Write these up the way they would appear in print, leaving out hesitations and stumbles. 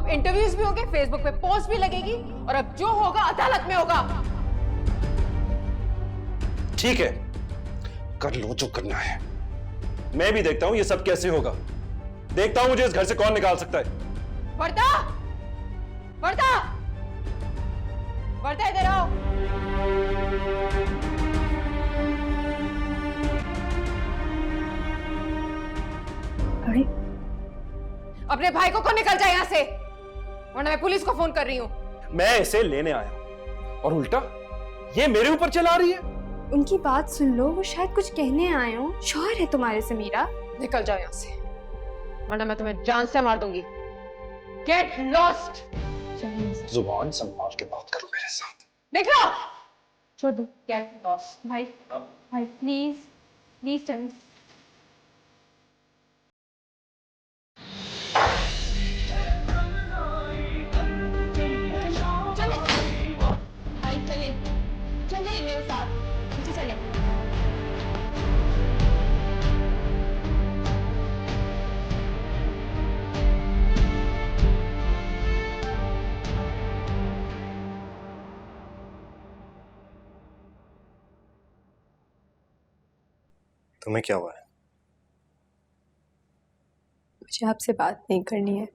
Interviews भी होंगे, Facebook पे पोस्ट भी लगेगी, और अब जो होगा अदालत में होगा। ठीक है, कर लो जो करना है। मैं भी देखता हूं ये सब कैसे होगा। देखता हूं मुझे इस घर से कौन निकाल सकता है। वर्दा, वर्दा, वर्दा इधर आओ। भाई, अपने भाई को निकल जाए यहां से, वरना मैं पुलिस को फोन कर रही हूं। मैं इसे लेने आया हूं और उल्टा ये मेरे ऊपर चला रही है। उनकी बात सुन लो, वो शायद कुछ कहने आए हो। शौहर है तुम्हारे समीरा। निकल जाओ यहां से, वरना मैं तुम्हें जान से मार दूंगी। Get lost. जुबान संभाल के बात करो मेरे साथ। निकलो। छोड़ दो। Get lost. भाई, भाई प्लीज, प्लीज टेल मी। चलिए मेरे साथ, मुझे चलिए। तुम्हें क्या हुआ है? मुझे आपसे बात नहीं करनी है।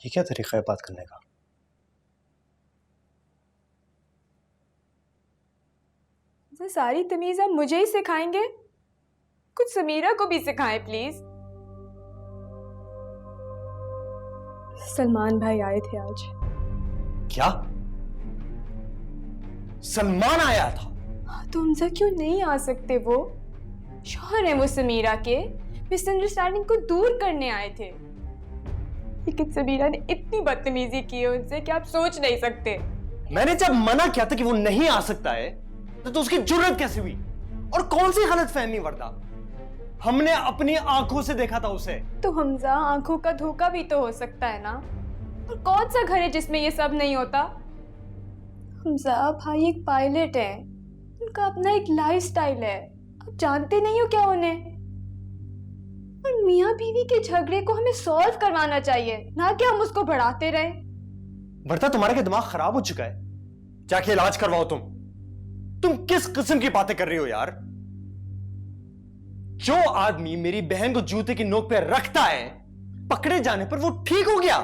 ये क्या तरीका है बात करने का? ये सारी तमीज आप मुझे ही सिखाएंगे? कुछ समीरा को भी सिखाएं प्लीज। सलमान भाई आए थे आज। क्या? सलमान आया था? तो हमजा क्यों नहीं आ सकते? वो शौहर है वो समीरा के। मिसअंडरस्टैंडिंग को दूर करने आए थे, लेकिन समीरा ने इतनी बदतमीजी की है उनसे कि आप सोच नहीं सकते। मैंने जब मना किया था कि वो नहीं आ सकता है तो उसकी जुर्रत कैसे हुई? और कौन सी गलतफहमी वर्दा? हमने अपनी आंखों से देखा था उसे। तो हमजा, आंखों का धोखा भी तो हो सकता है ना। और कौन सा घर है जिसमें ये सब नहीं होता? हमजा, भाई एक पायलट है, उनका अपना एक लाइफस्टाइल है। आप जानते नहीं हो क्या उन्हें? और मियाँ बीवी के झगड़े को हमें सॉल्व करवाना चाहिए, ना कि हम उसको बढ़ाते रहे। वर्दा, तुम्हारे का दिमाग खराब हो चुका है। जाके इलाज करवाओ। तुम किस किस्म की बातें कर रही हो यार? जो आदमी मेरी बहन को जूते की नोक पे रखता है, पकड़े जाने पर वो ठीक हो गया।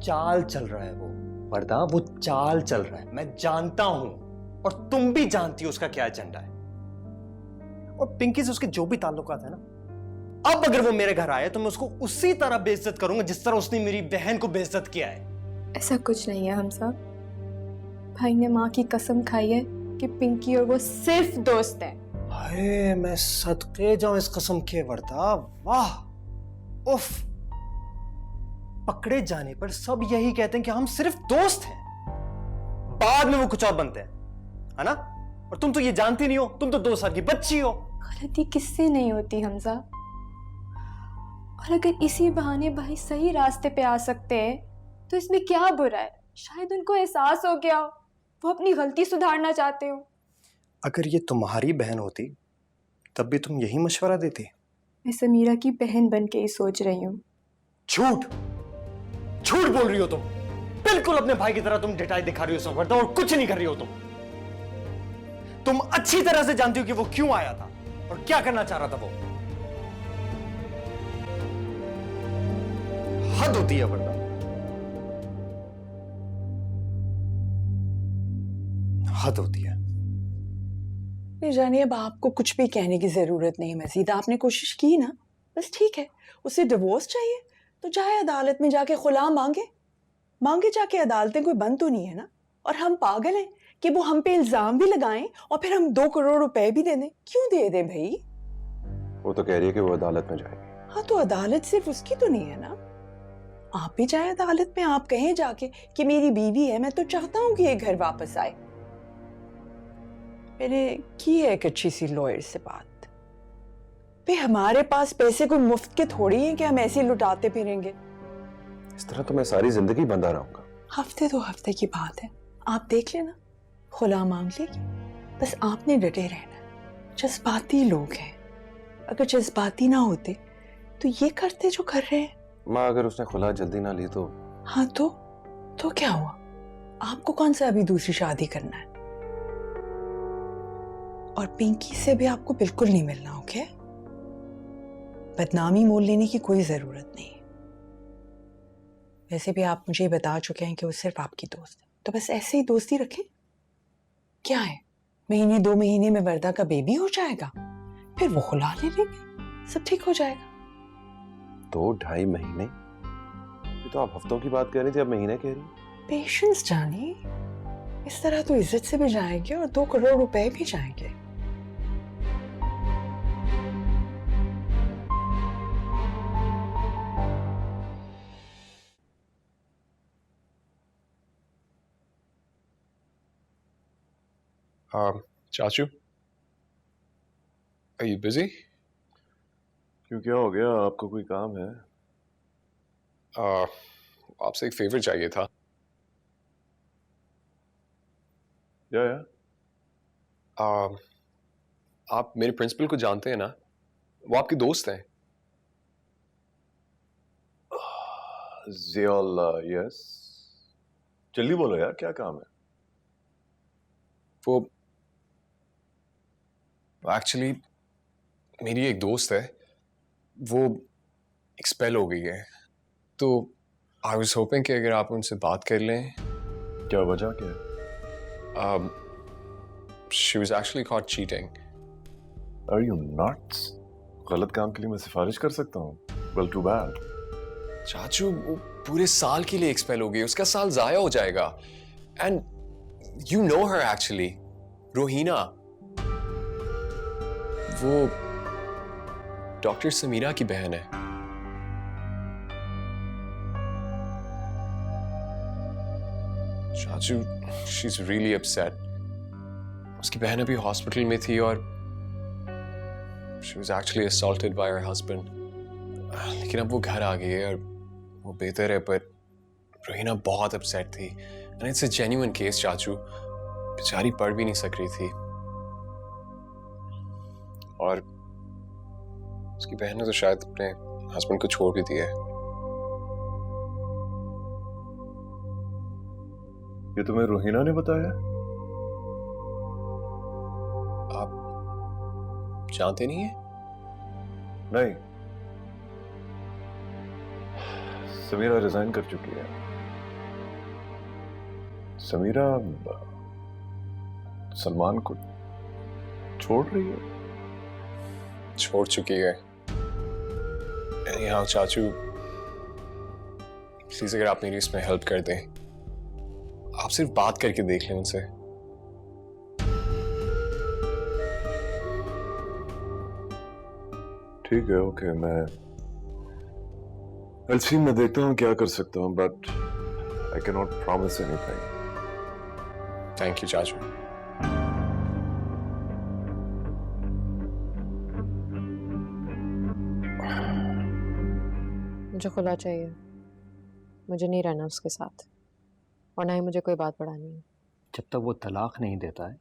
चाल चल रहा है वो वर्दा, वो चाल चल रहा है। मैं जानता हूं और तुम भी जानती हो उसका क्या एजेंडा है। और पिंकी से उसके जो भी ताल्लुकात है ना, अब अगर वो मेरे घर आए तो मैं उसको उसी तरह बेइज्जत करूंगा जिस तरह उसने मेरी बहन को बेइज्जत किया है। ऐसा कुछ नहीं है हमजा। भाई ने माँ की कसम खाई है कि पिंकी और वो सिर्फ दोस्त हैं। हाय, मैं सदके जाऊं इस कसम के वर्दा। वाह, उफ। पकड़े जाने पर सब यही कहते हैं कि हम सिर्फ दोस्त हैं, बाद में वो कुछ और बनते हैं, है ना? और तुम तो ये जानती नहीं हो, तुम तो 2 साल की बच्ची हो। गलती किससे नहीं होती हमजा? और अगर इसी बहाने भाई सही रास्ते पे आ सकते हैं तो इसमें क्या बुरा है? शायद उनको एहसास हो गया हो, वो अपनी गलती सुधारना चाहते हो। अगर ये तुम्हारी बहन होती तब भी तुम यही मशवरा देती? मैं समीरा की बहन बन के ही सोच रही हूँ। झूठ, झूठ बोल रही हो तुम। बिल्कुल अपने भाई की तरह तुम डिटाई दिखा रही हो संवर्दा, और कुछ नहीं कर रही हो तुम अच्छी तरह से जानती हो कि वो क्यों आया था और क्या करना चाह रहा था वो। हद होती है वर्दा, हद होती है। नहीं जानिए, अब आपको कुछ भी कहने की जरूरत नहीं मजीद। आपने कोशिश की ना, बस ठीक है। उसे डिवोर्स चाहिए तो जाए अदालत में जाके खुला मांगे जाके। अदालतें कोई बंद तो नहीं है ना। और हम पागल हैं कि वो हम पे इल्जाम भी लगाएं और फिर हम 2 करोड़ रुपए भी दे दें। क्यों दे दें भाई? वो तो कह रही है कि वो अदालत में जाएगी। हाँ, तो अदालत सिर्फ उसकी तो नहीं है ना। आप भी जाए अदालत में, आप कहें जाके कि मेरी बीवी है, मैं तो चाहता हूं कि ये घर वापस आए। मैंने की है एक अच्छी सी लॉयर से बात। भाई हमारे पास पैसे कोई मुफ्त के थोड़ी हैं कि हम ऐसे ही लुटाते फिरेंगे। इस तरह तो मैं सारी जिंदगी बंधा रहूंगा। हफ्ते 2 हफ्ते की बात है, आप देख लेना, खुला मांग लेगी। बस आपने डटे रहना। जज्बाती लोग हैं, अगर जज्बाती ना होते तो ये करते जो कर रहे हैं। माँ, अगर उसने खुला जल्दी ना ली तो? हाँ तो क्या हुआ? आपको कौन सा अभी दूसरी शादी करना है? और पिंकी से भी आपको बिल्कुल नहीं मिलना, ओके? बदनामी मोल लेने की कोई जरूरत नहीं। वैसे भी आप मुझे बता चुके हैं कि वो सिर्फ आपकी दोस्त है, तो बस ऐसे ही दोस्ती रखें। क्या है, महीने 2 महीने में वर्दा का बेबी हो जाएगा, फिर वो खुला ले लेंगे, सब ठीक हो जाएगा। 2-2.5 महीने? ये तो आप हफ्तों की बात कह रही थी, अब महीने कह रही। पेशेंस जानी, इस तरह तो इज्जत से भी जाएंगे और 2 करोड़ रुपए भी जाएंगे। चाचू, are you busy? क्यों, क्या हो गया? आपको कोई काम है? आपसे एक फेवर चाहिए था। या आप मेरे प्रिंसिपल को जानते हैं ना? वो आपके दोस्त हैं। जियाउल्लाह, यस। जल्दी बोलो यार, क्या काम है? वो एक्चुअली मेरी एक दोस्त है, वो एक्सपेल हो गई है, तो आई वाज होपिंग कि अगर आप उनसे बात कर लें। क्या वजह क्या है? She was actually caught cheating. Are you nuts? गलत काम के लिए मैं सिफारिश कर सकता हूँ? Well, too bad. चाचू, वो पूरे साल के लिए एक्सपेल हो गई, उसका साल जाया हो जाएगा। And you know her actually, Rohina, वो डॉक्टर समीरा की बहन है। चाचू, शी इज रियली अपसेट। उसकी बहन अभी हॉस्पिटल में थी और she was actually assaulted bye her husband. लेकिन अब वो घर आ गई है और वो बेहतर है, पर रोहिना बहुत अपसेट थी। And it's a genuine case चाचू, बेचारी पढ़ भी नहीं सक रही थी और उसकी बहन ने तो शायद अपने हस्बैंड को छोड़ भी दिया है। ये तुम्हें रोहिना ने बताया? आप जानते नहीं है? नहीं, समीरा रिजाइन कर चुकी है। समीरा सलमान को छोड़ रही है। छोड़ चुकी है। हाँ चाचू, प्लीज अगर आप मेरी इसमें हेल्प कर दें, आप सिर्फ बात करके देख लें उनसे। ठीक है, ओके, मैं एल्सी मैं देखता हूँ क्या कर सकता हूँ, but I can not promise anything. Thank you चाचू। मुझे खुला चाहिए, मुझे नहीं रहना उसके साथ, और ना ही मुझे कोई बात बढ़ानी है। जब तक वो तलाक नहीं देता है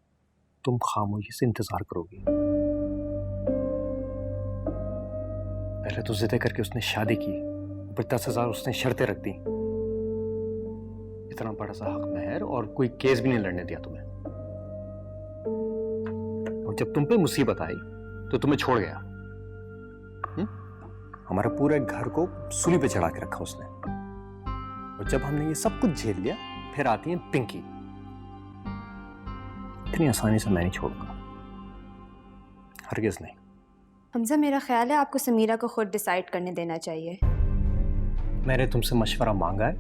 तुम खामोशी से इंतजार करोगी। पहले तो जिद करके उसने शादी की, ऊपर 10,000 उसने शर्तें रख दी। इतना बड़ा सा हक महर और कोई केस भी नहीं लड़ने दिया तुम्हें। और जब तुम पे मुसीबत आई तो तुम्हें छोड़ गया। हमारे पूरे घर को सूली पे चढ़ा के रखा उसने। और जब हमने ये सब कुछ झेल लिया, फिर आती है पिंकी। इतनी आसानी से मैं नहीं छोड़ूंगा, हरगिज़ नहीं। हमजा, मेरा ख्याल है आपको समीरा को खुद डिसाइड करने देना चाहिए। मैंने तुमसे मशवरा मांगा है?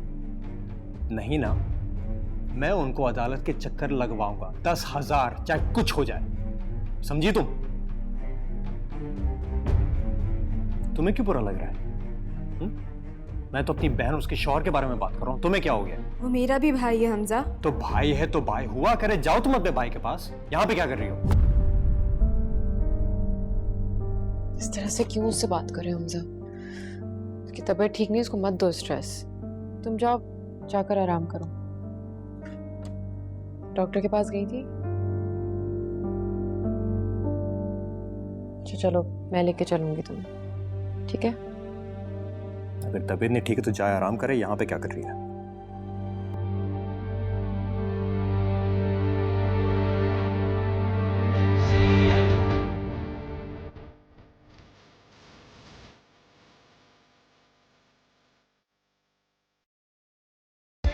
नहीं ना। मैं उनको अदालत के चक्कर लगवाऊंगा, 10,000 चाहे कुछ हो जाए। समझी तुम? तुम्हें क्यों बुरा लग रहा है? मैं तो अपनी बहन, उसके शौहर के बारे में बात कर रहा हूं। तुम्हें क्या हो गया? वो मेरा भी भाई है हमजा। तो भाई है तो भाई हुआ करे। जाओ तुम अपने भाई के पास। यहां पे क्या कर रही हो? इस तरह से क्यों उससे बात कर रहे हो हमजा? उसकी तबीयत ठीक नहीं, उसको मत दो स्ट्रेस। तुम जाओ, जाकर आराम करो। डॉक्टर के पास गई थी? अच्छा चलो, मैं लेके चलूंगी तुम्हें, ठीक है? अगर तबीयत नहीं ठीक है तो जाए आराम करे, यहाँ पे क्या कर रही है?